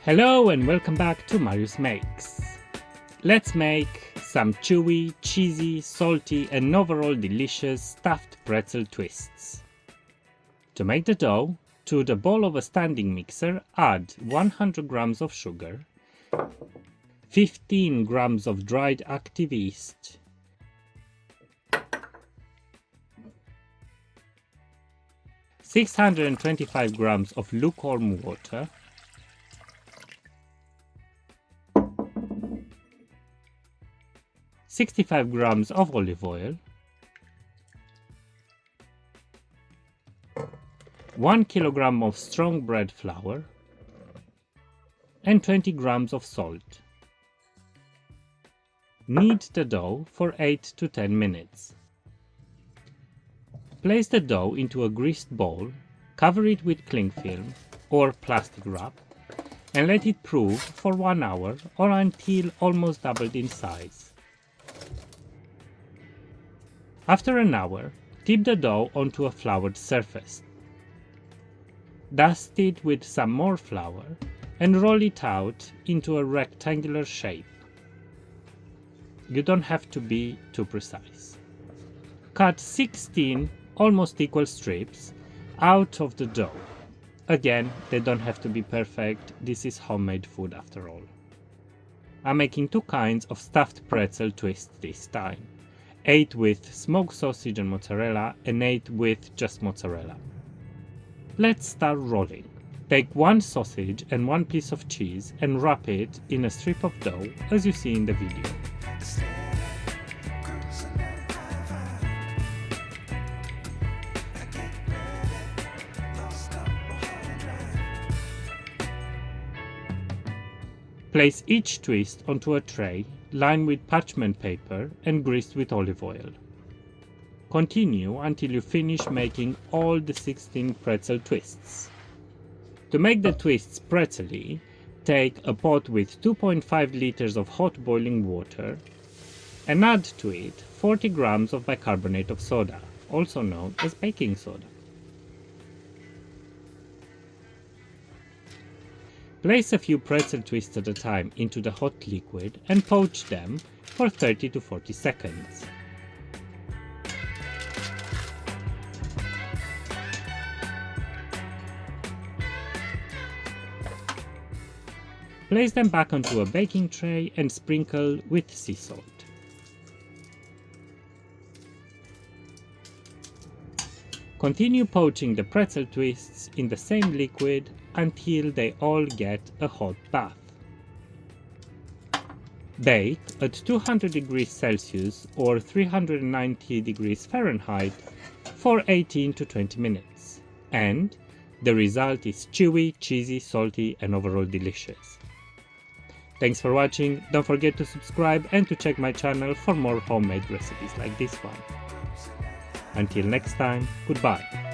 Hello and welcome back to Marius Makes. Let's make some chewy, cheesy, salty and overall delicious stuffed pretzel twists. To make the dough, to the bowl of a standing mixer add 100 grams of sugar, 15 grams of dried active yeast, 625 grams of lukewarm water, 65 grams of olive oil, 1 kilogram of strong bread flour, and 20 grams of salt. Knead the dough for 8 to 10 minutes. Place the dough into a greased bowl, cover it with cling film or plastic wrap, and let it prove for 1 hour or until almost doubled in size. After an hour, tip the dough onto a floured surface. Dust it with some more flour and roll it out into a rectangular shape. You don't have to be too precise. Cut 16 almost equal strips out of the dough. Again, they don't have to be perfect, this is homemade food after all. I'm making 2 kinds of stuffed pretzel twists this time. 8 with smoked sausage and mozzarella and 8 with just mozzarella. Let's start rolling. Take 1 sausage and 1 piece of cheese and wrap it in a strip of dough as you see in the video. Place each twist onto a tray lined with parchment paper and greased with olive oil. Continue until you finish making all the 16 pretzel twists. To make the twists pretzely, take a pot with 2.5 liters of hot boiling water and add to it 40 grams of bicarbonate of soda, also known as baking soda. Place a few pretzel twists at a time into the hot liquid and poach them for 30 to 40 seconds. Place them back onto a baking tray and sprinkle with sea salt. Continue poaching the pretzel twists in the same liquid until they all get a hot bath. Bake at 200 degrees Celsius or 390 degrees Fahrenheit for 18 to 20 minutes. And the result is chewy, cheesy, salty and overall delicious. Thanks for watching, don't forget to subscribe and to check my channel for more homemade recipes like this one. Until next time, goodbye.